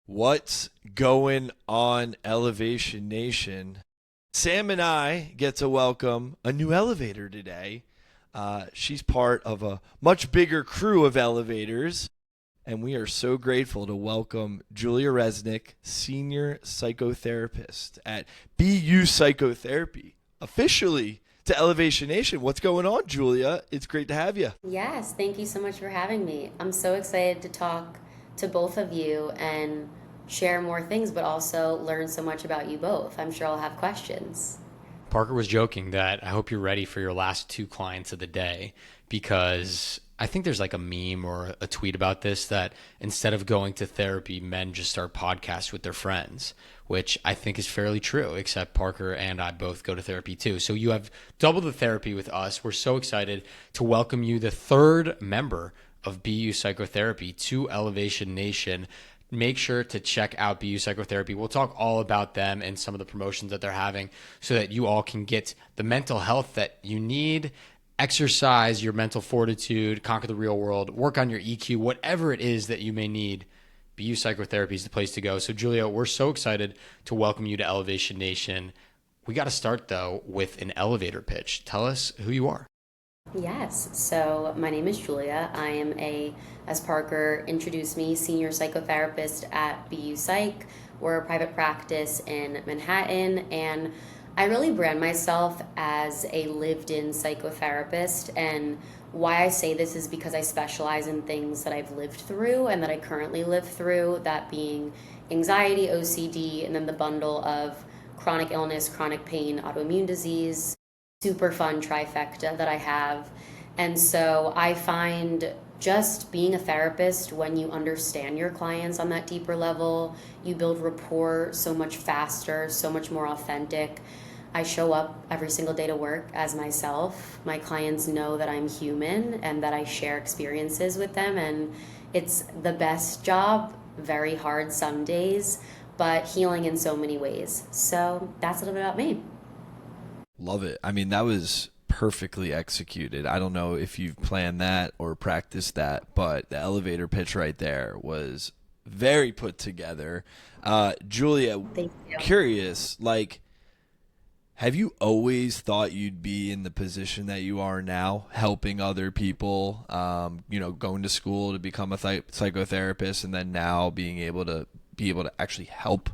What's going on, Elevation Nation? Sam and I get to welcome a new elevator today. She's part of a much bigger crew of elevators, and we are so grateful to welcome Julia Resnick, Senior Psychotherapist at Be You Psychotherapy, officially to Elevation Nation. What's going on, Julia? It's great to have you. Yes, thank you so much for having me. I'm so excited to talk to both of you and share more things, but also learn so much about you both. I'm sure I'll have questions. Parker was joking that I hope you're ready for your last two clients of the day because I think there's like a meme or a tweet about this that instead of going to therapy, men just start podcasts with their friends, which I think is fairly true, except Parker and I both go to therapy too. So you have double the therapy with us. We're so excited to welcome you, the third member of Be You Psychotherapy, to Elevation Nation. Make sure to check out Be You Psychotherapy. We'll talk all about them and some of the promotions that they're having so that you all can get the mental health that you need, exercise your mental fortitude, conquer the real world, work on your EQ, whatever it is that you may need. Be You Psychotherapy is the place to go. So Julia, we're so excited to welcome you to Elevation Nation. We got to start though with an elevator pitch. Tell us who you are. Yes, so my name is Julia. I am as Parker introduced me, senior psychotherapist at Be You Psych. We're a private practice in Manhattan, and I really brand myself as a lived-in psychotherapist. And why I say this is because I specialize in things that I've lived through and that I currently live through, that being anxiety, OCD, and then the bundle of chronic illness, chronic pain, autoimmune disease, super fun trifecta that I have. And so I find just being a therapist, when you understand your clients on that deeper level, you build rapport so much faster, so much more authentic. I show up every single day to work as myself. My clients know that I'm human and that I share experiences with them, and it's the best job, very hard some days, but healing in so many ways. So that's a little bit about me. Love it. I mean, that was perfectly executed. I don't know if you've planned that or practiced that, but the elevator pitch right there was very put together. Julia, Thank you. curious, like, have you always thought you'd be in the position that you are now, helping other people, going to school to become a psychotherapist, and then now being able to actually help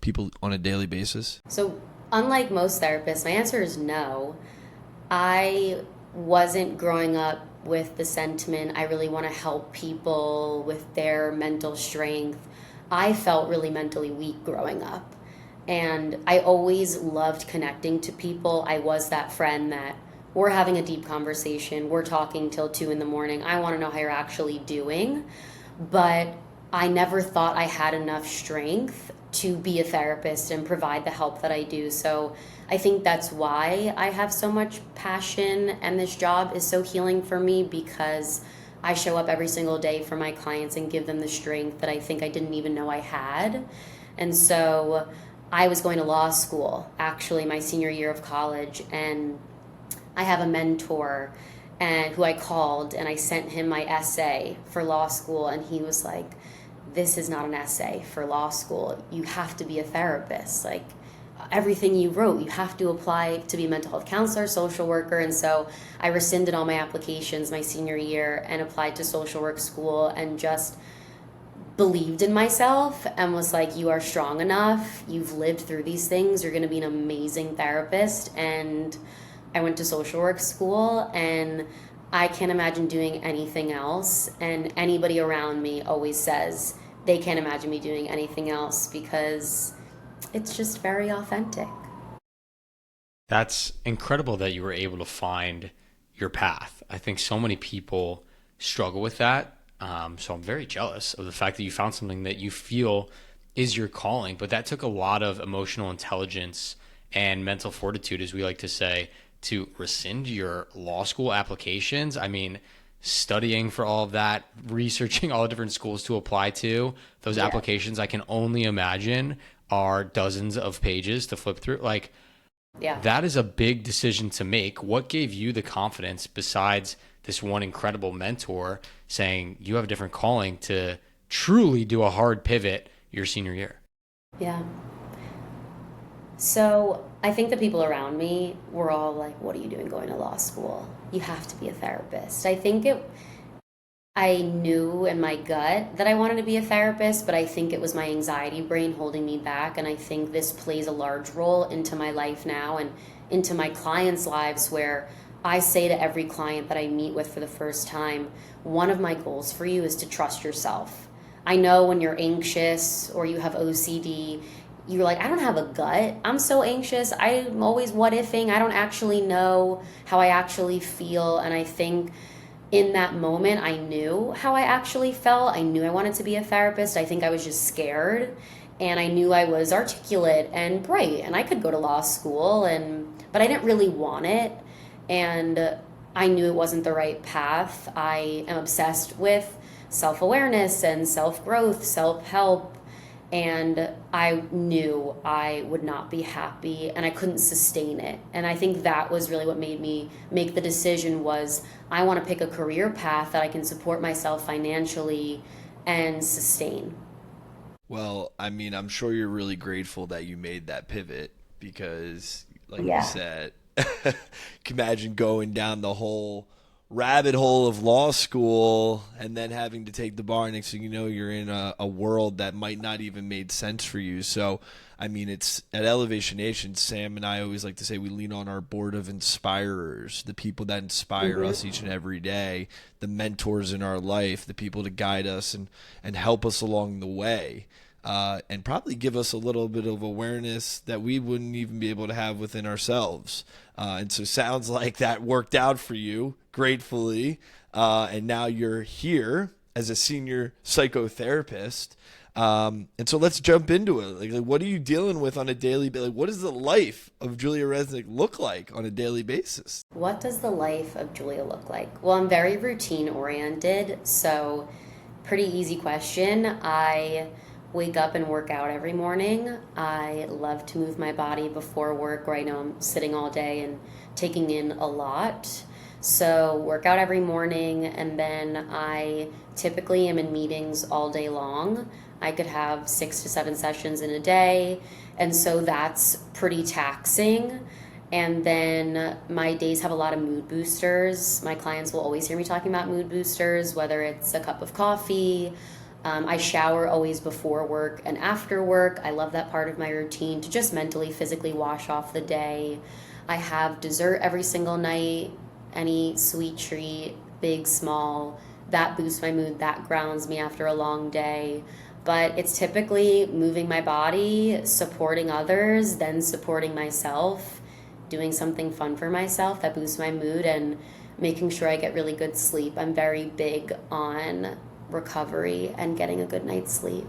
people on a daily basis? So, unlike most therapists, my answer is no. I wasn't growing up with the sentiment, I really want to help people with their mental strength. I felt really mentally weak growing up. And I always loved connecting to people. I was that friend that we're having a deep conversation, we're talking till 2 in the morning. I want to know how you're actually doing. But I never thought I had enough strength to be a therapist and provide the help that I do. So I think that's why I have so much passion, and this job is so healing for me, because I show up every single day for my clients and give them the strength that I think I didn't even know I had. And so I was going to law school, actually my senior year of college, and I have a mentor and who I called, and I sent him my essay for law school, and he was like, "This is not an essay for law school. You have to be a therapist. Like, everything you wrote, you have to apply to be a mental health counselor, social worker." And so I rescinded all my applications my senior year and applied to social work school, and just believed in myself and was like, "You are strong enough. You've lived through these things. You're going to be an amazing therapist." And I went to social work school, and I can't imagine doing anything else. And anybody around me always says they can't imagine me doing anything else, because it's just very authentic. That's incredible that you were able to find your path. I think so many people struggle with that. So I'm very jealous of the fact that you found something that you feel is your calling, but that took a lot of emotional intelligence and mental fortitude, as we like to say, to rescind your law school applications. I mean, studying for all of that, researching all the different schools to apply to, those Yeah. applications, I can only imagine are dozens of pages to flip through. Like, Yeah. that is a big decision to make. What gave you the confidence, besides this one incredible mentor saying you have a different calling, to truly do a hard pivot your senior year? Yeah. So I think the people around me were all like, "What are you doing going to law school? You have to be a therapist." I knew in my gut that I wanted to be a therapist, but I think it was my anxiety brain holding me back. And I think this plays a large role into my life now and into my clients' lives, where I say to every client that I meet with for the first time, one of my goals for you is to trust yourself. I know when you're anxious or you have OCD, you're like, I don't have a gut. I'm so anxious. I'm always what ifing. I don't actually know how I actually feel. And I think in that moment, I knew how I actually felt. I knew I wanted to be a therapist. I think I was just scared. And I knew I was articulate and bright and I could go to law school, but I didn't really want it. And I knew it wasn't the right path. I am obsessed with self-awareness and self-growth, self-help, and I knew I would not be happy and I couldn't sustain it. And I think that was really what made me make the decision, was I want to pick a career path that I can support myself financially and sustain. Well, I mean, I'm sure you're really grateful that you made that pivot because, like you Yeah. said, can imagine going down the whole rabbit hole of law school and then having to take the bar. Next thing you know, you're in a world that might not even made sense for you. So, I mean, it's at Elevation Nation, Sam and I always like to say we lean on our board of inspirers, the people that inspire us each and every day, the mentors in our life, the people to guide us and help us along the way. And probably give us a little bit of awareness that we wouldn't even be able to have within ourselves. And so sounds like that worked out for you, gratefully. And now you're here as a senior psychotherapist. And so let's jump into it. Like, what are you dealing with on a daily basis? Like, what does the life of Julia Resnick look like on a daily basis? What does the life of Julia look like? Well, I'm very routine oriented, so pretty easy question. I wake up and work out every morning. I love to move my body before work, where I know I'm sitting all day and taking in a lot. So work out every morning, and then I typically am in meetings all day long. I could have 6 to 7 sessions in a day, and so that's pretty taxing. And then my days have a lot of mood boosters. My clients will always hear me talking about mood boosters, whether it's a cup of coffee. I shower always before work and after work. I love that part of my routine to just mentally, physically wash off the day. I have dessert every single night, any sweet treat, big, small. That boosts my mood, that grounds me after a long day. But it's typically moving my body, supporting others, then supporting myself, doing something fun for myself that boosts my mood, and making sure I get really good sleep. I'm very big on recovery and getting a good night's sleep.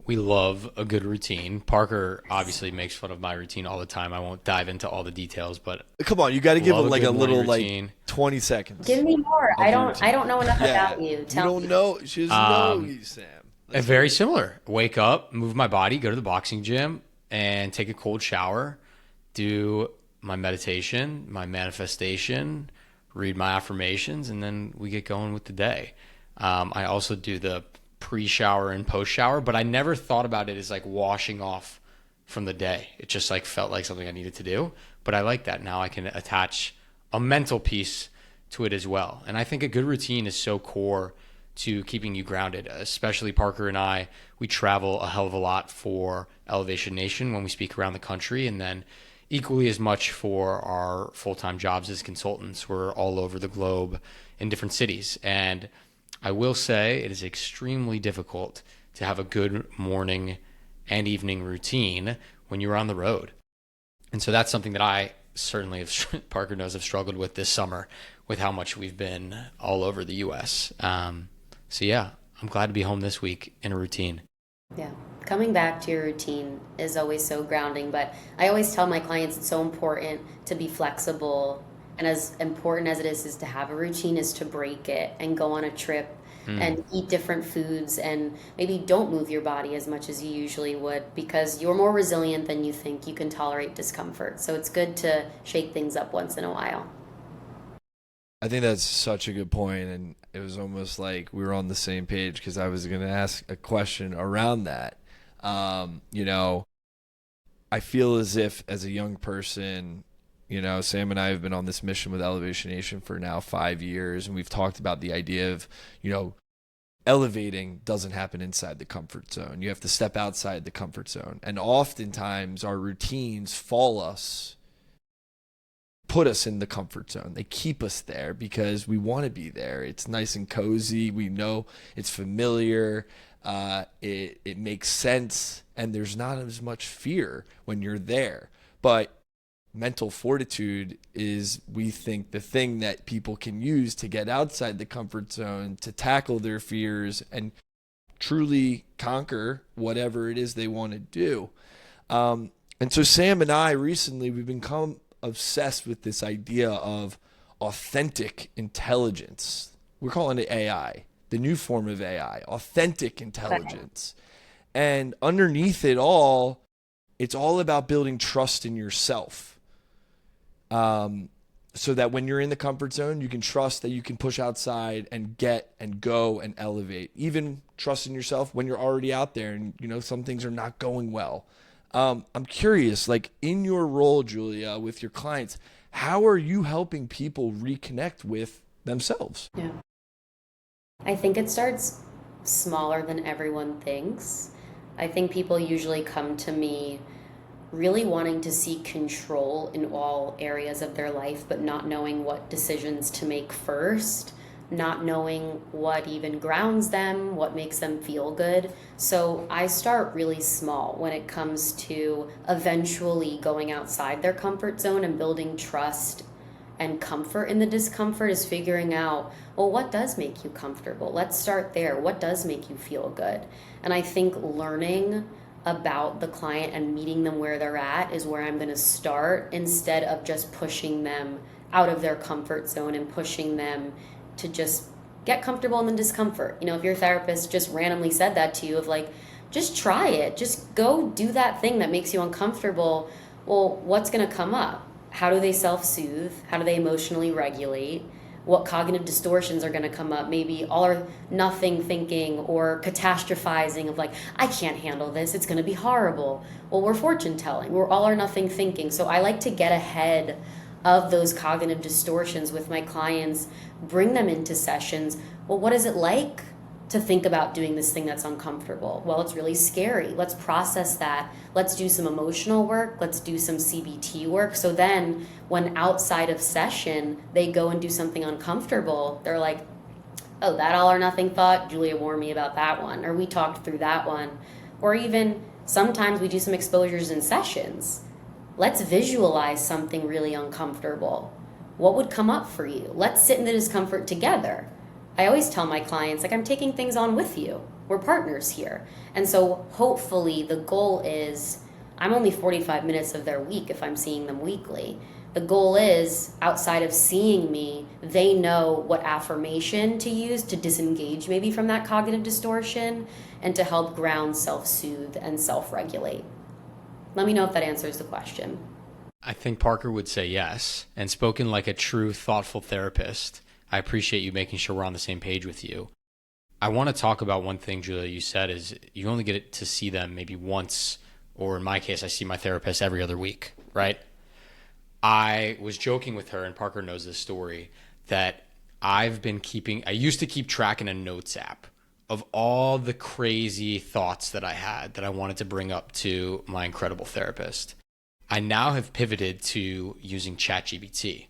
We love a good routine. Parker obviously makes fun of my routine all the time. I won't dive into all the details, but Come on, you got to give love it like good a little morning routine. 20 seconds. Give me more. Of your routine. I don't know enough Yeah, about you. you Tell don't me. know. She doesn't know you, Sam. Let's Very hear it. similar. Wake up, move my body, go to the boxing gym, and take a cold shower. Do my meditation, my manifestation, read my affirmations, and then we get going with the day. I also do the pre-shower and post-shower, but I never thought about it as like washing off from the day. It just like felt like something I needed to do, but I like that. Now I can attach a mental piece to it as well. And I think a good routine is so core to keeping you grounded, especially Parker and I. We travel a hell of a lot for Elevation Nation when we speak around the country, and then equally as much for our full-time jobs as consultants. We're all over the globe in different cities. And I will say it is extremely difficult to have a good morning and evening routine when you're on the road. And so that's something that I certainly have, Parker knows, have struggled with this summer with how much we've been all over the U.S. So yeah, I'm glad to be home this week in a routine. Yeah. Coming back to your routine is always so grounding, but I always tell my clients it's so important to be flexible. And as important as it is to have a routine, is to break it and go on a trip and eat different foods, and maybe don't move your body as much as you usually would, because you're more resilient than you think. You can tolerate discomfort. So it's good to shake things up once in a while. I think that's such a good point, and it was almost like we were on the same page because I was going to ask a question around that. You know, I feel as if as a young person, you know, Sam and I have been on this mission with Elevation Nation for now 5 years, and we've talked about the idea of, you know, elevating doesn't happen inside the comfort zone. You have to step outside the comfort zone. And oftentimes our routines put us in the comfort zone. They keep us there because we want to be there. It's nice and cozy. We know it's familiar. It makes sense, and there's not as much fear when you're there. But mental fortitude is, we think, the thing that people can use to get outside the comfort zone, to tackle their fears and truly conquer whatever it is they want to do. And so Sam and I recently, we've become obsessed with this idea of authentic intelligence. We're calling it AI, the new form of AI, authentic intelligence. And underneath it all, it's all about building trust in yourself. So that when you're in the comfort zone, you can trust that you can push outside and get and go and elevate. Even trust in yourself when you're already out there and, you know, some things are not going well. I'm curious, like in your role, Julia, with your clients, how are you helping people reconnect with themselves? Yeah. I think it starts smaller than everyone thinks. I think people usually come to me really wanting to seek control in all areas of their life, but not knowing what decisions to make first, not knowing what even grounds them, what makes them feel good. So I start really small when it comes to eventually going outside their comfort zone and building trust and comfort in the discomfort, is figuring out, well, what does make you comfortable? Let's start there. What does make you feel good? And I think learning about the client and meeting them where they're at is where I'm going to start, instead of just pushing them out of their comfort zone and pushing them to just get comfortable in the discomfort. You know, if your therapist just randomly said that to you, of like, just try it, just go do that thing that makes you uncomfortable, well, what's going to come up? How do they self-soothe? How do they emotionally regulate? What cognitive distortions are going to come up? Maybe all or nothing thinking or catastrophizing of like, I can't handle this, it's going to be horrible. Well, we're fortune telling, we're all or nothing thinking. So I like to get ahead of those cognitive distortions with my clients, bring them into sessions. Well, what is it like to think about doing this thing that's uncomfortable? Well, it's really scary. Let's process that. Let's do some emotional work. Let's do some CBT work. So then when outside of session, they go and do something uncomfortable, they're like, oh, that all or nothing thought, Julia warned me about that one, or we talked through that one. Or even sometimes we do some exposures in sessions. Let's visualize something really uncomfortable. What would come up for you? Let's sit in the discomfort together. I always tell my clients, like, I'm taking things on with you. We're partners here. And so hopefully the goal is, I'm only 45 minutes of their week if I'm seeing them weekly. The goal is, outside of seeing me, they know what affirmation to use to disengage maybe from that cognitive distortion and to help ground, self-soothe, and self-regulate. Let me know if that answers the question. I think Parker would say yes. And spoken like a true, thoughtful therapist, I appreciate you making sure we're on the same page with you. I want to talk about one thing, Julia, you said is you only get to see them maybe once, or in my case, I see my therapist every other week, right? I was joking with her, and Parker knows this story, that I used to keep track in a notes app of all the crazy thoughts that I had that I wanted to bring up to my incredible therapist. I now have pivoted to using ChatGPT,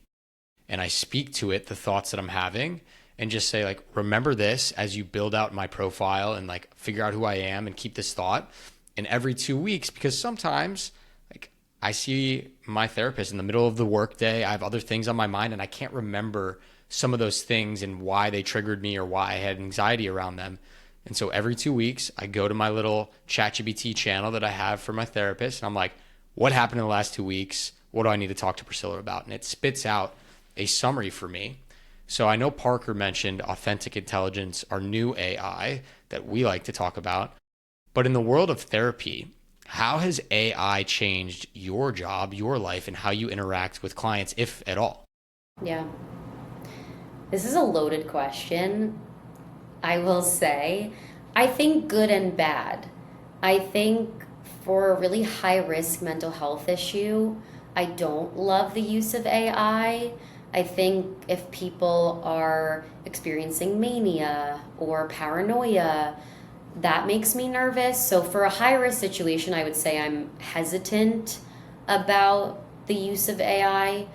and I speak to it the thoughts that I'm having and just say, like, remember this as you build out my profile and like figure out who I am and keep this thought. And every 2 weeks, because sometimes like I see my therapist in the middle of the workday, I have other things on my mind and I can't remember some of those things and why they triggered me or why I had anxiety around them. And so every 2 weeks, I go to my little ChatGPT channel that I have for my therapist, and I'm like, what happened in the last 2 weeks? What do I need to talk to Priscilla about? And it spits out a summary for me. So I know Parker mentioned authentic intelligence, our new AI that we like to talk about. But in the world of therapy, how has AI changed your job, your life, and how you interact with clients, if at all? Yeah. This is a loaded question. I will say, I think good and bad. I think for a really high risk mental health issue, I don't love the use of AI. I think if people are experiencing mania or paranoia, that makes me nervous. So for a high risk situation, I would say I'm hesitant about the use of AI.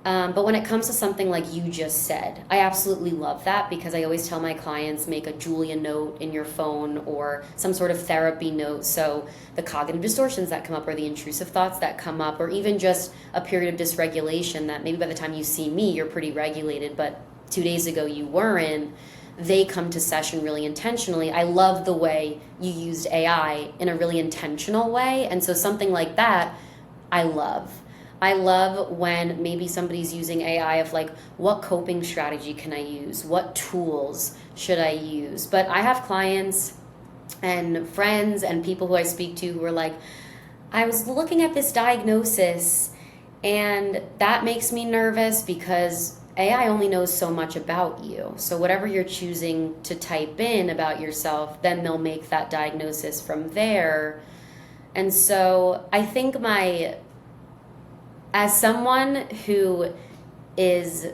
But when it comes to something like you just said, I absolutely love that because I always tell my clients make a Julia note in your phone or some sort of therapy note. So the cognitive distortions that come up or the intrusive thoughts that come up or even just a period of dysregulation that maybe by the time you see me, you're pretty regulated, but 2 days ago you weren't, they come to session really intentionally. I love the way you used AI in a really intentional way. And so something like that, I love. I love when maybe somebody's using AI of like, what coping strategy can I use? What tools should I use? But I have clients and friends and people who I speak to who are like, I was looking at this diagnosis and that makes me nervous because AI only knows so much about you. So whatever you're choosing to type in about yourself, then they'll make that diagnosis from there. And so I think as someone who is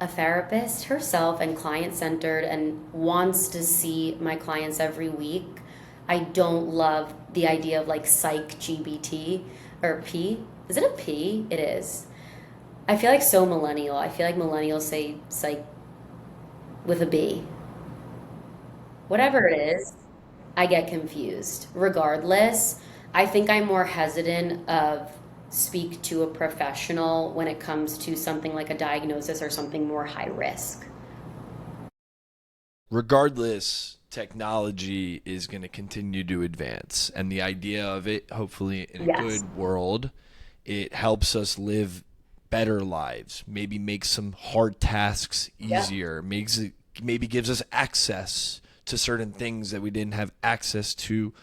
a therapist herself and client-centered and wants to see my clients every week, I don't love the idea of like psych GBT or P. Is it a P? It is. I feel like so millennial. I feel like millennials say psych with a B. Whatever it is, I get confused. Regardless, I think I'm more hesitant of speak to a professional when it comes to something like a diagnosis or something more high risk. Regardless, technology is going to continue to advance. And the idea of it, hopefully in a Yes. good world, it helps us live better lives, maybe makes some hard tasks easier, makes it, maybe gives us access to certain things that we didn't have access to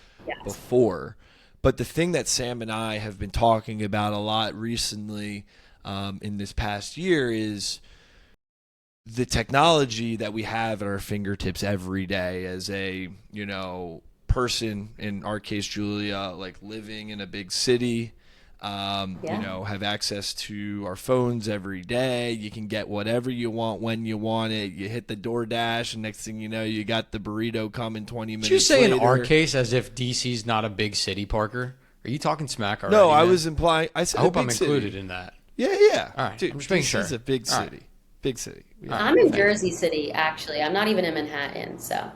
before. But the thing that Sam and I have been talking about a lot recently in this past year is the technology that we have at our fingertips every day as a, person, in our case, Julia, like living in a big city, have access to our phones every day. You can get whatever you want when you want it. You hit the DoorDash, and next thing you know, you got the burrito coming 20 minutes Did you say later. in our case as if DC's not a big city, Parker? Are you talking smack already? No, I man? was implying. I said I hope a I'm big included city. in that. Yeah. All right, Dude, I'm just making sure. It's a big All city. right. Big city. Yeah. I'm in Jersey City, actually. I'm not even in Manhattan, so.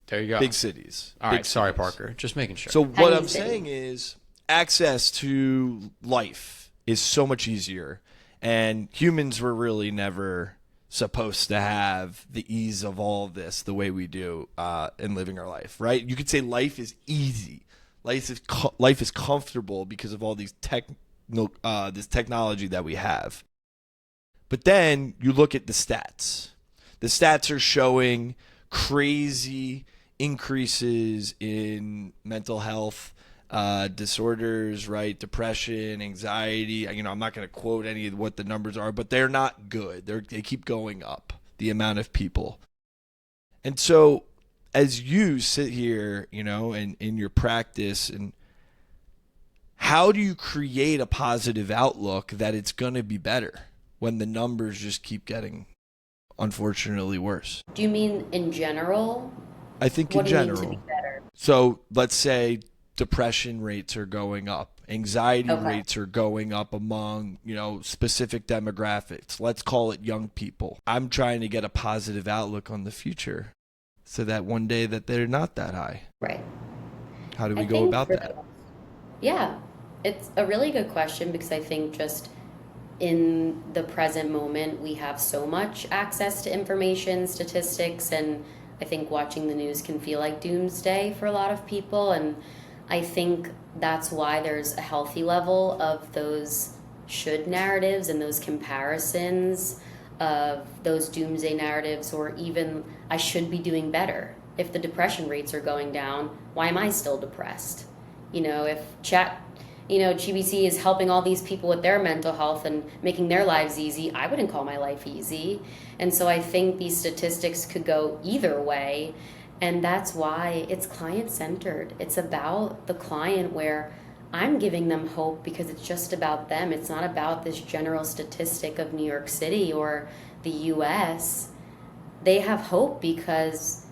There you go. Big cities. All Big right, sorry, cities. Parker. Just making sure. So what Tiny I'm city. saying is access to life is so much easier. And humans were really never supposed to have the ease of all of this the way we do in living our life, right? You could say life is easy. Life is comfortable because of all these this technology that we have. But then you look at the stats. The stats are showing crazy increases in mental health disorders, right? Depression, anxiety. I'm not going to quote any of what the numbers are, but they're not good. They keep going up, the amount of people. And so as you sit here, and in your practice, and how do you create a positive outlook that it's going to be better when the numbers just keep getting, unfortunately, worse? Do you mean in general? I think What in do you mean general. to be better? So let's say depression rates are going up. Anxiety Okay. rates are going up among, specific demographics. Let's call it young people. I'm trying to get a positive outlook on the future so that one day that they're not that high. Right. How do we I go think about for that? Yeah, it's a really good question because I think just in the present moment, we have so much access to information, statistics, and I think watching the news can feel like doomsday for a lot of people. And I think that's why there's a healthy level of those should narratives and those comparisons of those doomsday narratives, or even I should be doing better. If the depression rates are going down, why am I still depressed? If GBT is helping all these people with their mental health and making their lives easy, I wouldn't call my life easy. And so I think these statistics could go either way. And that's why it's client-centered. It's about the client, where I'm giving them hope because it's just about them. It's not about this general statistic of New York City or the US. They have hope because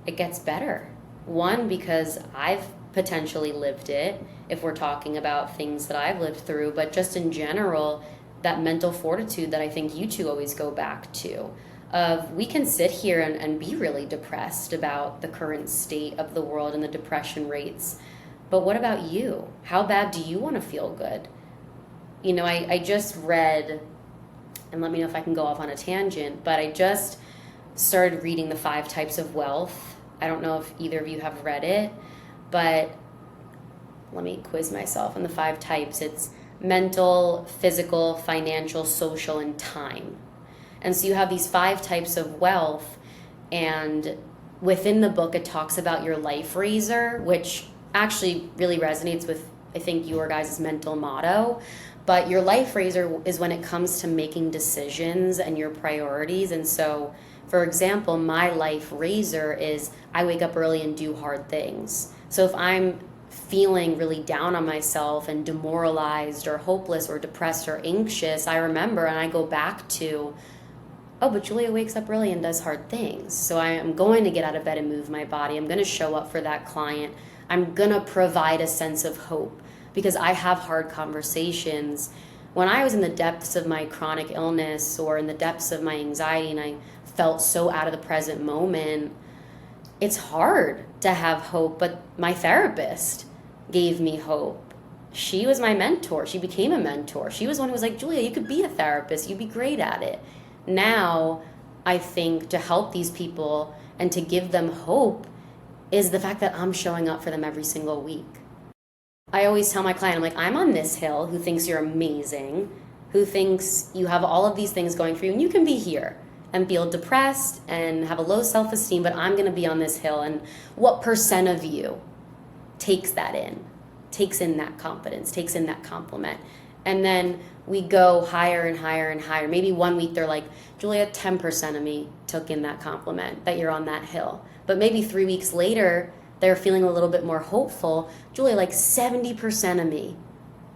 it gets better. One, because I've potentially lived it, if we're talking about things that I've lived through, but just in general, that mental fortitude that I think you two always go back to. Of we can sit here and be really depressed about the current state of the world and the depression rates. But what about you? How bad do you want to feel good? I just read, and let me know if I can go off on a tangent, but I just started reading The 5 Types of Wealth. I don't know if either of you have read it, but let me quiz myself on the 5 types. It's mental, physical, financial, social, and time. And so you have these 5 types of wealth, and within the book it talks about your life raiser, which actually really resonates with, I think, your guys' mental motto. But your life raiser is when it comes to making decisions and your priorities. And so, for example, my life raiser is I wake up early and do hard things. So if I'm feeling really down on myself and demoralized or hopeless or depressed or anxious, I remember and I go back to, oh, but Julia wakes up early and does hard things. So I am going to get out of bed and move my body. I'm going to show up for that client. I'm going to provide a sense of hope because I have hard conversations. When I was in the depths of my chronic illness or in the depths of my anxiety and I felt so out of the present moment, it's hard to have hope. But my therapist gave me hope. She was my mentor. She became a mentor. She was one who was like, Julia, you could be a therapist. You'd be great at it. Now, I think to help these people and to give them hope is the fact that I'm showing up for them every single week. I always tell my client, I'm like, I'm on this hill who thinks you're amazing, who thinks you have all of these things going for you, and you can be here and feel depressed and have a low self-esteem, but I'm going to be on this hill. And what percent of you takes that in, takes in that confidence, takes in that compliment? And then we go higher and higher and higher. Maybe one week they're like, Julia, 10% of me took in that compliment that you're on that hill. But maybe 3 weeks later, they're feeling a little bit more hopeful. Julia, like 70% of me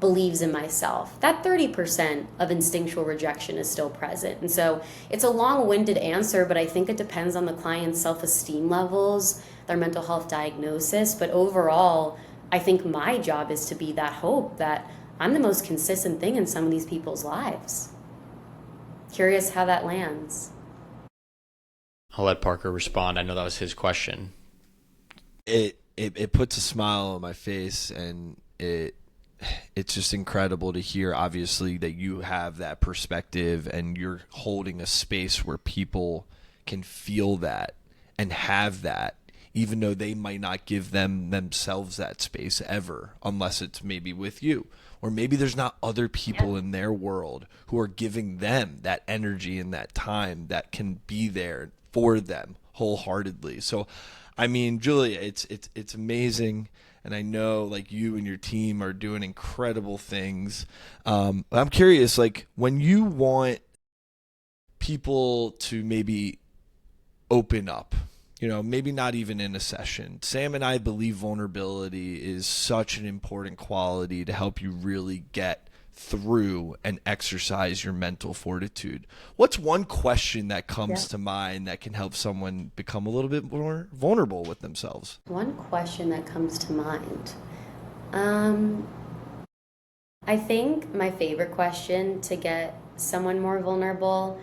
believes in myself. That 30% of instinctual rejection is still present. And so it's a long-winded answer, but I think it depends on the client's self-esteem levels, their mental health diagnosis. But overall, I think my job is to be that hope, that I'm the most consistent thing in some of these people's lives. Curious how that lands. I'll let Parker respond. I know that was his question. It puts a smile on my face, and it's just incredible to hear, obviously, that you have that perspective and you're holding a space where people can feel that and have that, even though they might not give themselves that space ever, unless it's maybe with you. Or maybe there's not other people in their world who are giving them that energy and that time that can be there for them wholeheartedly. So, I mean, Julia, it's amazing. And I know like you and your team are doing incredible things. I'm curious, like when you want people to maybe open up, maybe not even in a session. Sam and I believe vulnerability is such an important quality to help you really get through and exercise your mental fortitude. What's one question that comes to mind that can help someone become a little bit more vulnerable with themselves? One question that comes to mind. I think my favorite question to get someone more vulnerable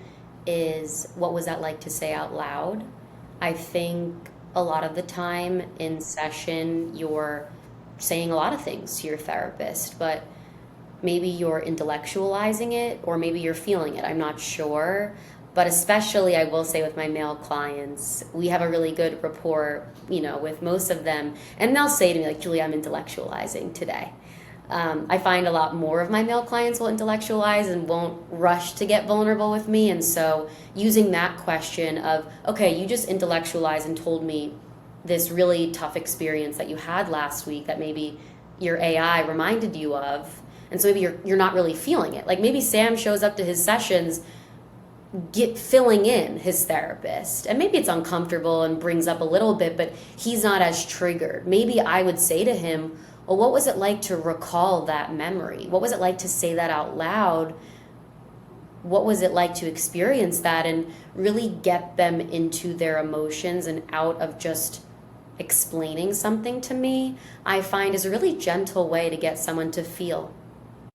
is, what was that like to say out loud? I think a lot of the time in session, you're saying a lot of things to your therapist, but maybe you're intellectualizing it or maybe you're feeling it. I'm not sure. But especially, I will say with my male clients, we have a really good rapport, with most of them. And they'll say to me, like, Julie, I'm intellectualizing today. I find a lot more of my male clients will intellectualize and won't rush to get vulnerable with me. And so using that question of, okay, you just intellectualized and told me this really tough experience that you had last week that maybe your AI reminded you of. And so maybe you're not really feeling it. Like maybe Sam shows up to his sessions filling in his therapist, and maybe it's uncomfortable and brings up a little bit, but he's not as triggered. Maybe I would say to him, well, what was it like to recall that memory? What was it like to say that out loud? What was it like to experience that, and really get them into their emotions and out of just explaining something to me, I find is a really gentle way to get someone to feel.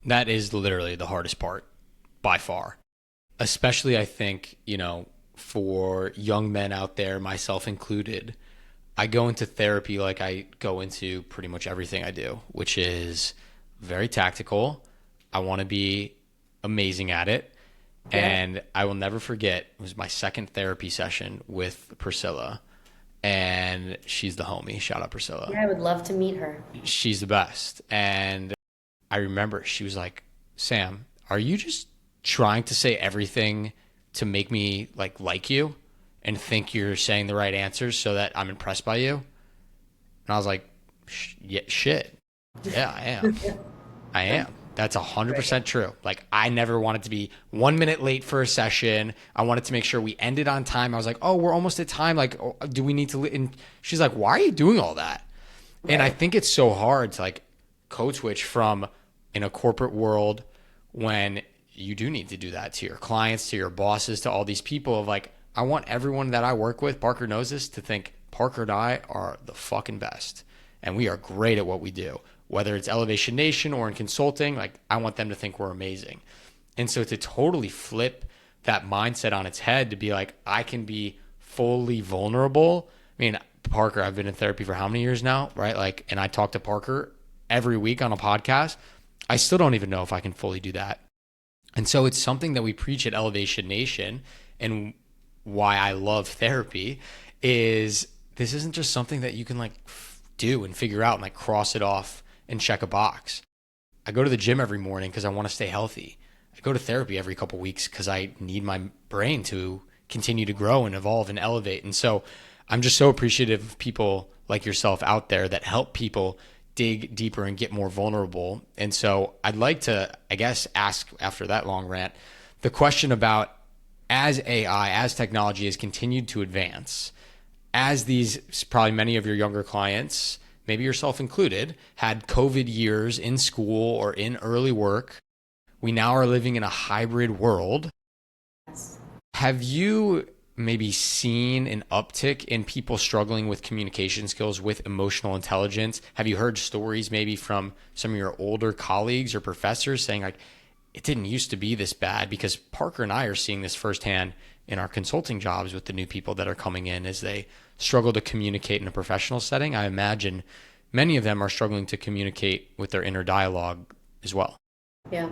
That is literally the hardest part by far. Especially, I think, for young men out there, myself included, I go into therapy like I go into pretty much everything I do, which is very tactical. I want to be amazing at it. Yeah. And I will never forget, it was my second therapy session with Priscilla, and she's the homie. Shout out Priscilla. Yeah, I would love to meet her. She's the best. And I remember she was like, Sam, are you just trying to say everything to make me like you and think you're saying the right answers so that I'm impressed by you? And I was like, yeah, shit. Yeah, I am. I am. That's 100% true. Like, I never wanted to be 1 minute late for a session. I wanted to make sure we ended on time. I was like, oh, we're almost at time. Like, do we need to? And she's like, why are you doing all that? Right. And I think it's so hard to code switch from in a corporate world when you do need to do that to your clients, to your bosses, to all these people of I want everyone that I work with, Parker knows this, to think Parker and I are the fucking best. And we are great at what we do. Whether it's Elevation Nation or in consulting, I want them to think we're amazing. And so to totally flip that mindset on its head to be I can be fully vulnerable. I mean, Parker, I've been in therapy for how many years now, right? And I talk to Parker every week on a podcast. I still don't even know if I can fully do that. And so it's something that we preach at Elevation Nation, and why I love therapy is this isn't just something that you can do and figure out and cross it off and check a box. I go to the gym every morning because I want to stay healthy. I go to therapy every couple of weeks because I need my brain to continue to grow and evolve and elevate. And so I'm just so appreciative of people like yourself out there that help people dig deeper and get more vulnerable. And so I'd like to, I guess, ask after that long rant, the question about as AI, as technology has continued to advance, as these, probably many of your younger clients, maybe yourself included, had COVID years in school or in early work, we now are living in a hybrid world. Yes. Have you maybe seen an uptick in people struggling with communication skills, with emotional intelligence? Have you heard stories maybe from some of your older colleagues or professors saying it didn't used to be this bad? Because Parker and I are seeing this firsthand in our consulting jobs with the new people that are coming in as they struggle to communicate in a professional setting. I imagine many of them are struggling to communicate with their inner dialogue as well. Yeah.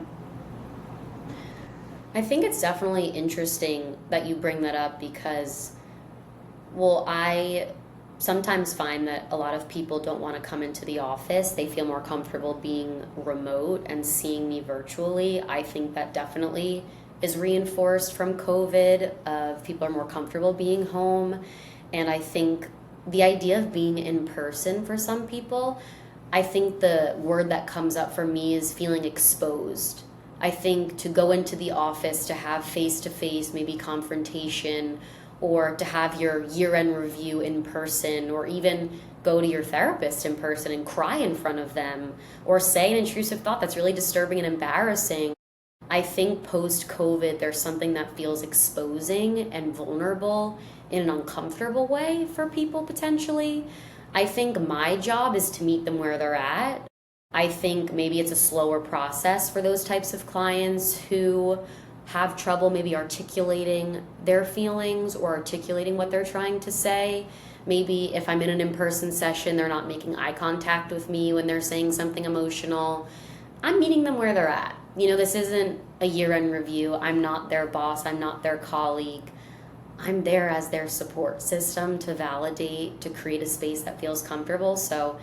I think it's definitely interesting that you bring that up because, I sometimes find that a lot of people don't want to come into the office. They feel more comfortable being remote and seeing me virtually. I think that definitely is reinforced from COVID. People are more comfortable being home. And I think the idea of being in person for some people, I think the word that comes up for me is feeling exposed. I think to go into the office, to have face-to-face, maybe confrontation, or to have your year-end review in person, or even go to your therapist in person and cry in front of them, or say an intrusive thought that's really disturbing and embarrassing. I think post-COVID, there's something that feels exposing and vulnerable in an uncomfortable way for people potentially. I think my job is to meet them where they're at. I think maybe it's a slower process for those types of clients who have trouble maybe articulating their feelings or articulating what they're trying to say. Maybe if I'm in an in-person session, they're not making eye contact with me when they're saying something emotional. I'm meeting them where they're at. This isn't a year-end review. I'm not their boss. I'm not their colleague. I'm there as their support system to validate, to create a space that feels comfortable. So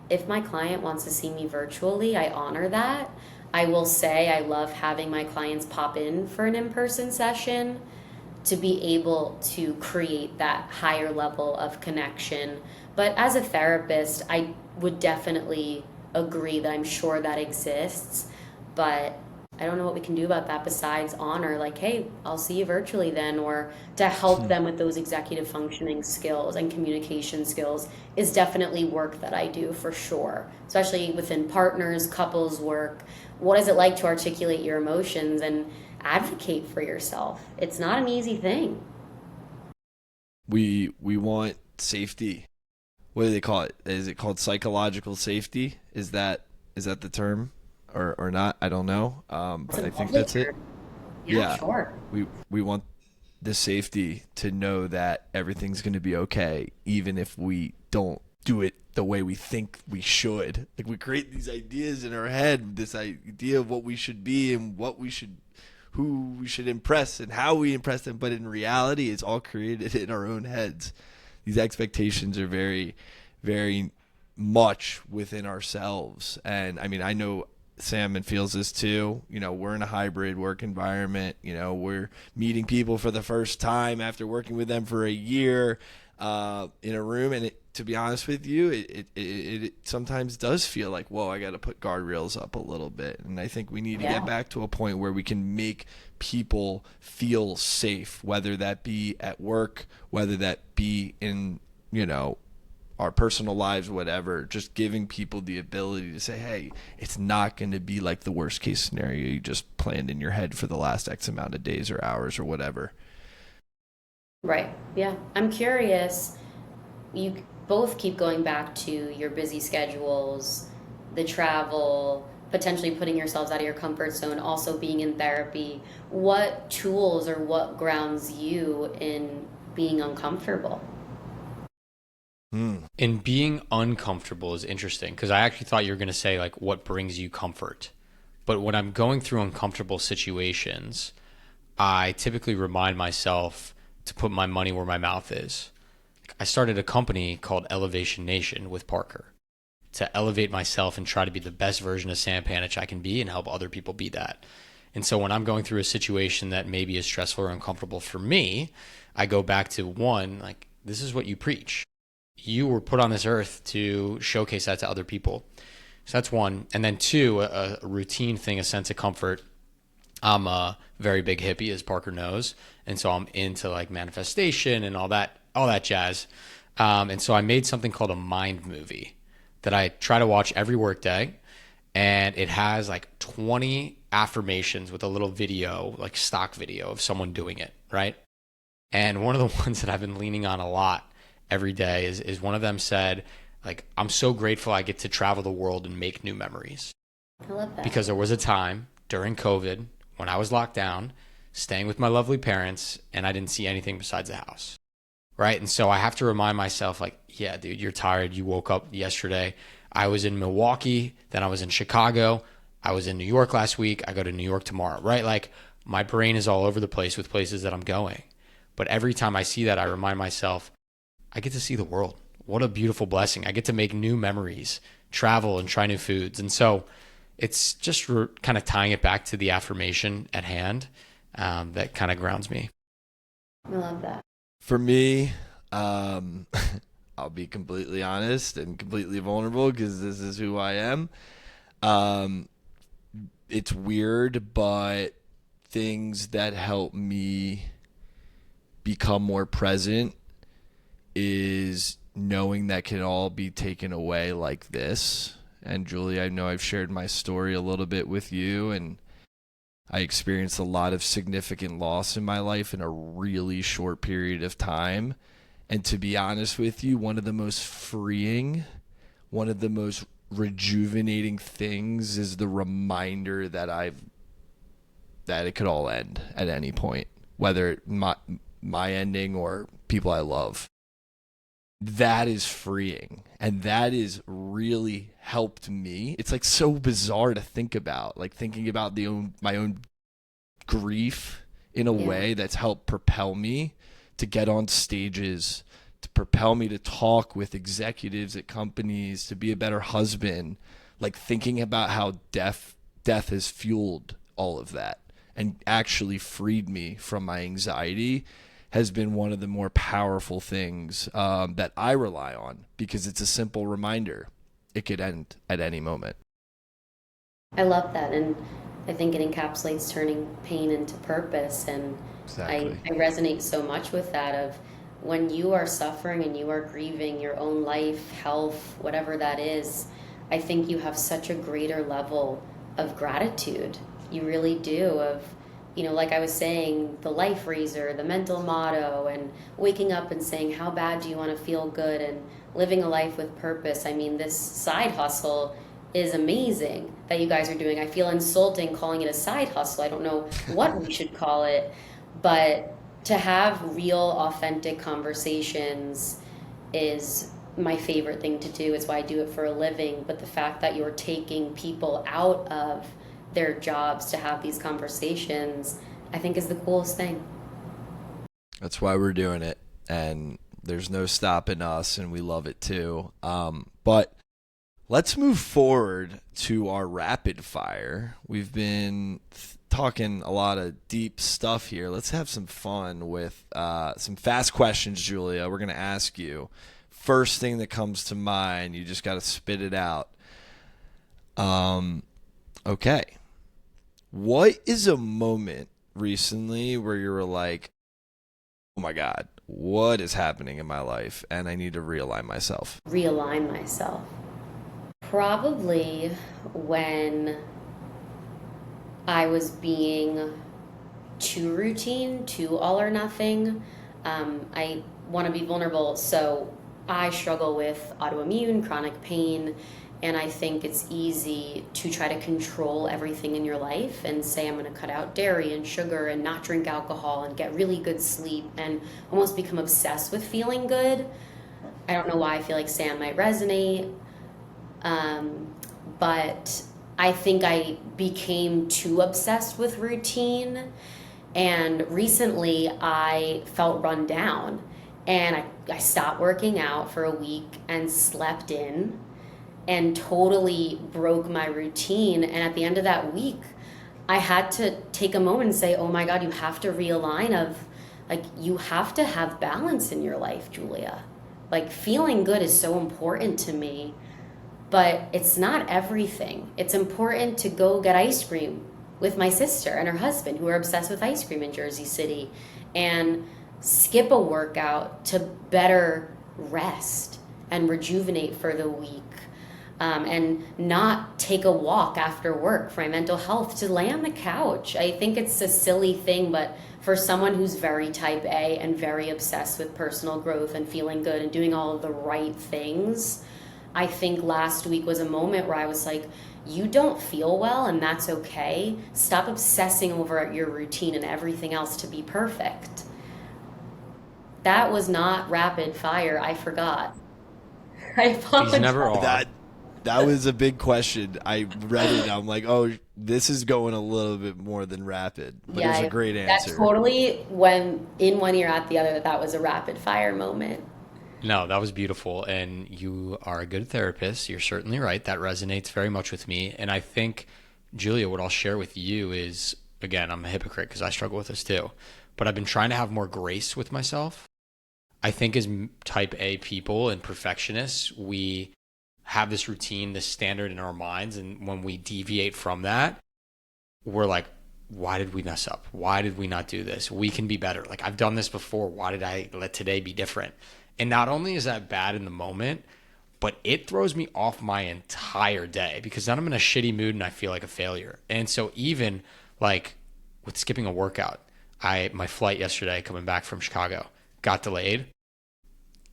if my client wants to see me virtually, I honor that. I will say I love having my clients pop in for an in-person session to be able to create that higher level of connection. But as a therapist, I would definitely agree that I'm sure that exists, but I don't know what we can do about that besides honor, like, hey, I'll see you virtually then, or to help them with those executive functioning skills and communication skills is definitely work that I do for sure, especially within partners, couples work. What is it like to articulate your emotions and advocate for yourself? It's not an easy thing. We want safety. What do they call it? Is it called psychological safety? Is that the term or not? I don't know. It's But a I think lovely that's it. term. Yeah, Yeah. sure. We want the safety to know that everything's going to be okay, even if we don't do it the way we think we should. Like we create these ideas in our head, this idea of what we should be and who we should impress and how we impress them. But in reality, it's all created in our own heads. These expectations are very, very much within ourselves. And I mean, I know Salmon feels this too. You know, we're in a hybrid work environment. You know, we're meeting people for the first time after working with them for a year in a room. And to be honest with you, it sometimes does feel like, whoa, I got to put guardrails up a little bit. And I think we need to get back to a point where we can make people feel safe, whether that be at work, whether that be in, you know, our personal lives, whatever, just giving people the ability to say, hey, it's not going to be like the worst case scenario you just planned in your head for the last X amount of days or hours or whatever. Right. Yeah. I'm curious. You both keep going back to your busy schedules, the travel, potentially putting yourselves out of your comfort zone, also being in therapy. What tools or what grounds you in being uncomfortable? And being uncomfortable is interesting because I actually thought you were going to say like what brings you comfort. But when I'm going through uncomfortable situations, I typically remind myself to put my money where my mouth is. I started a company called Elevation Nation with Parker to elevate myself and try to be the best version of Sam Panitch I can be and help other people be that. And so when I'm going through a situation that maybe is stressful or uncomfortable for me, I go back to one, like, this is what you preach. You were put on this earth to showcase that to other people. So that's one. And then two, a routine thing, a sense of comfort. I'm a very big hippie, as Parker knows. And so I'm into like manifestation and all that jazz. And so I made something called a mind movie that I try to watch every workday. And it has like 20 affirmations with a little video, like stock video of someone doing it, right? And one of the ones that I've been leaning on a lot every day is one of them said, like, I'm so grateful I get to travel the world and make new memories. I love that. Because there was a time during COVID when I was locked down, staying with my lovely parents, and I didn't see anything besides the house. Right. And so I have to remind myself, like, yeah, dude, you're tired. You woke up yesterday. I was in Milwaukee, then I was in Chicago. I was in New York last week. I go to New York tomorrow. Right. Like my brain is all over the place with places that I'm going. But every time I see that, I remind myself, I get to see the world. What a beautiful blessing. I get to make new memories, travel and try new foods. And so it's just kind of tying it back to the affirmation at hand that kind of grounds me. I love that. For me, I'll be completely honest and completely vulnerable because this is who I am. It's weird, but things that help me become more present is knowing that can all be taken away like this. And Julie, I know I've shared my story a little bit with you, and I experienced a lot of significant loss in my life in a really short period of time. And to be honest with you, one of the most freeing, one of the most rejuvenating things is the reminder that it could all end at any point, whether my ending or people I love. That is freeing, and that is really helped me. It's like so bizarre to think about, like thinking about my own grief in a way that's helped propel me to get on stages, to propel me to talk with executives at companies, to be a better husband. Like thinking about how death has fueled all of that and actually freed me from my anxiety has been one of the more powerful things that I rely on, because it's a simple reminder. it could end at any moment. I love that. And I think it encapsulates turning pain into purpose. And Exactly. I resonate so much with that of when you are suffering and you are grieving your own life, health, whatever that is, I think you have such a greater level of gratitude. You really do of, like I was saying, the life raiser, the mental motto, and waking up and saying, how bad do you want to feel good, and living a life with purpose. I mean, this side hustle is amazing that you guys are doing. I feel insulting calling it a side hustle. I don't know what we should call it, but to have real, authentic conversations is my favorite thing to do. It's why I do it for a living. But the fact that you're taking people out of their jobs to have these conversations, I think is the coolest thing. That's why we're doing it. And there's no stopping us, and we love it too. But let's move forward to our rapid fire. We've been talking a lot of deep stuff here. Let's have some fun with some fast questions, Julia. We're going to ask you. First thing that comes to mind, you just got to spit it out. Okay. What is a moment recently where you were like, oh my God, what is happening in my life? And I need to realign myself. Realign myself. Probably when I was being too routine, too all or nothing. I want to be vulnerable, so I struggle with autoimmune, chronic pain, and I think it's easy to try to control everything in your life and say, I'm going to cut out dairy and sugar and not drink alcohol and get really good sleep and almost become obsessed with feeling good. I don't know why I feel like Sam might resonate. But I think I became too obsessed with routine, and recently I felt run down, and I stopped working out for a week and slept in and totally broke my routine. And at the end of that week, I had to take a moment and say, oh my God, you have to realign of, like, you have to have balance in your life, Julia. Like, feeling good is so important to me. But it's not everything. It's important to go get ice cream with my sister and her husband, who are obsessed with ice cream in Jersey City, and skip a workout to better rest and rejuvenate for the week, and not take a walk after work for my mental health, to lay on the couch. I think it's a silly thing, but for someone who's very type A and very obsessed with personal growth and feeling good and doing all of the right things, I think last week was a moment where I was like, you don't feel well, and that's okay. Stop obsessing over your routine and everything else to be perfect. That was not rapid fire. I forgot. I apologize. These never are. That was a big question. I read it and I'm like, oh, this is going a little bit more than rapid. But it was a great answer. That totally, when in one ear out the other, that was a rapid fire moment. No, that was beautiful. And you are a good therapist. You're certainly right. That resonates very much with me. And I think, Julia, what I'll share with you is, again, I'm a hypocrite because I struggle with this too, but I've been trying to have more grace with myself. I think as type A people and perfectionists, we have this routine, this standard in our minds. And when we deviate from that, we're like, why did we mess up? Why did we not do this? We can be better. Like, I've done this before. Why did I let today be different? And not only is that bad in the moment, but it throws me off my entire day because then I'm in a shitty mood and I feel like a failure. And so even like with skipping a workout, my flight yesterday coming back from Chicago got delayed.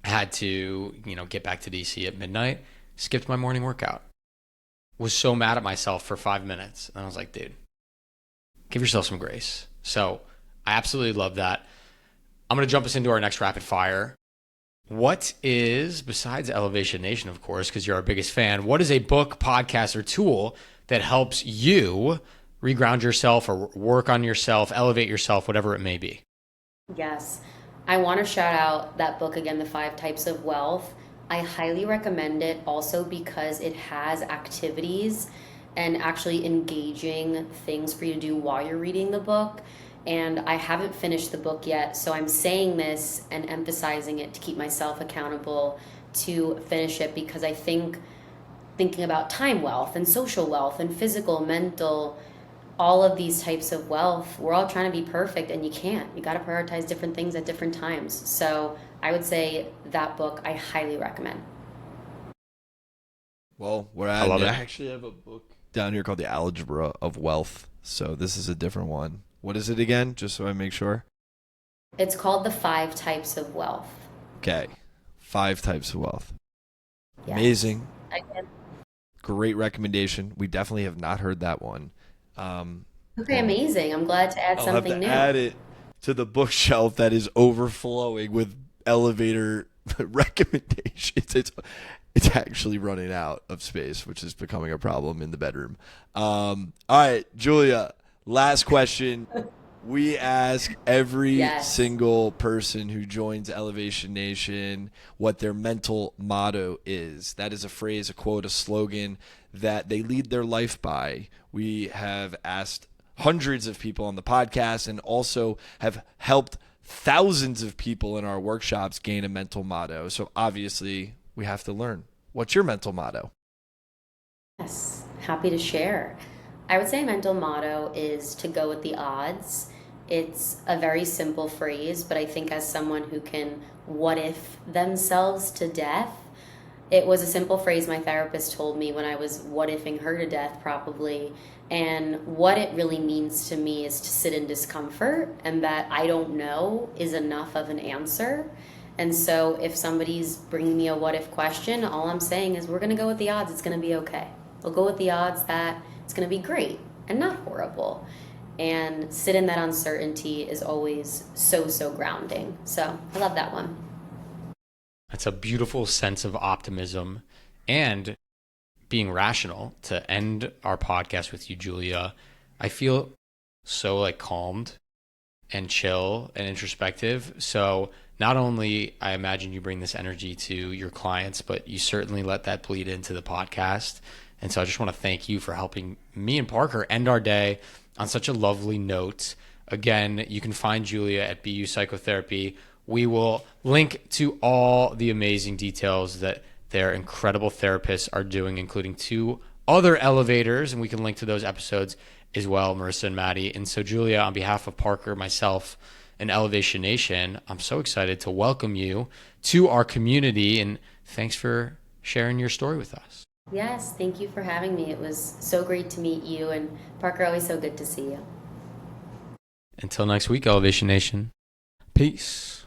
I had to, get back to DC at midnight, skipped my morning workout. Was so mad at myself for 5 minutes. And I was like, dude, give yourself some grace. So I absolutely love that. I'm going to jump us into our next rapid fire. What is, besides Elevation Nation, of course, because you're our biggest fan, what is a book, podcast, or tool that helps you reground yourself or work on yourself, elevate yourself, whatever it may be? Yes. I want to shout out that book again, The 5 Types of Wealth. I highly recommend it also because it has activities and actually engaging things for you to do while you're reading the book. And I haven't finished the book yet, so I'm saying this and emphasizing it to keep myself accountable to finish it, because I think thinking about time wealth and social wealth and physical, mental, all of these types of wealth. We're all trying to be perfect, and you can't. You got to prioritize different things at different times. So I would say that book I highly recommend. Well, we're I at love it. it. I actually have a book down here called The Algebra of Wealth. So this is a different one. What is it again? Just so I make sure. It's called The 5 Types of Wealth. Okay. 5 types of wealth. Yes. Amazing. Again. Great recommendation. We definitely have not heard that one. Okay, And amazing. I'm glad to add I'll have something to new. add it to the bookshelf that is overflowing with elevator recommendations. It's actually running out of space, which is becoming a problem in the bedroom. All right, Julia, last question. We ask every Yes. single person who joins Elevation Nation what their mental motto is. That is a phrase, a quote, a slogan that they lead their life by. We have asked hundreds of people on the podcast and also have helped thousands of people in our workshops gain a mental motto. So obviously, we have to learn. What's your mental motto? Yes, happy to share. I would say mental motto is to go with the odds. It's a very simple phrase, but I think as someone who can what if themselves to death, it was a simple phrase my therapist told me when I was what ifing her to death, probably. And what it really means to me is to sit in discomfort, and that I don't know is enough of an answer. And so if somebody's bringing me a what if question, all I'm saying is we're going to go with the odds. It's going to be okay. We'll go with the odds that it's going to be great and not horrible. And sit in that uncertainty is always so, so grounding. So I love that one. That's a beautiful sense of optimism and being rational. To end our podcast with you, Julia, I feel so like calmed and chill and introspective. So not only I imagine you bring this energy to your clients, but you certainly let that bleed into the podcast. And so I just want to thank you for helping me and Parker end our day on such a lovely note. Again, you can find Julia at Be You Psychotherapy. We will link to all the amazing details that their incredible therapists are doing, including 2 other elevators, and we can link to those episodes as well, Marissa and Maddie. And so, Julia, on behalf of Parker, myself, and Elevation Nation, I'm so excited to welcome you to our community, and thanks for sharing your story with us. Yes, thank you for having me. It was so great to meet you, and Parker, always so good to see you. Until next week, Elevation Nation. Peace.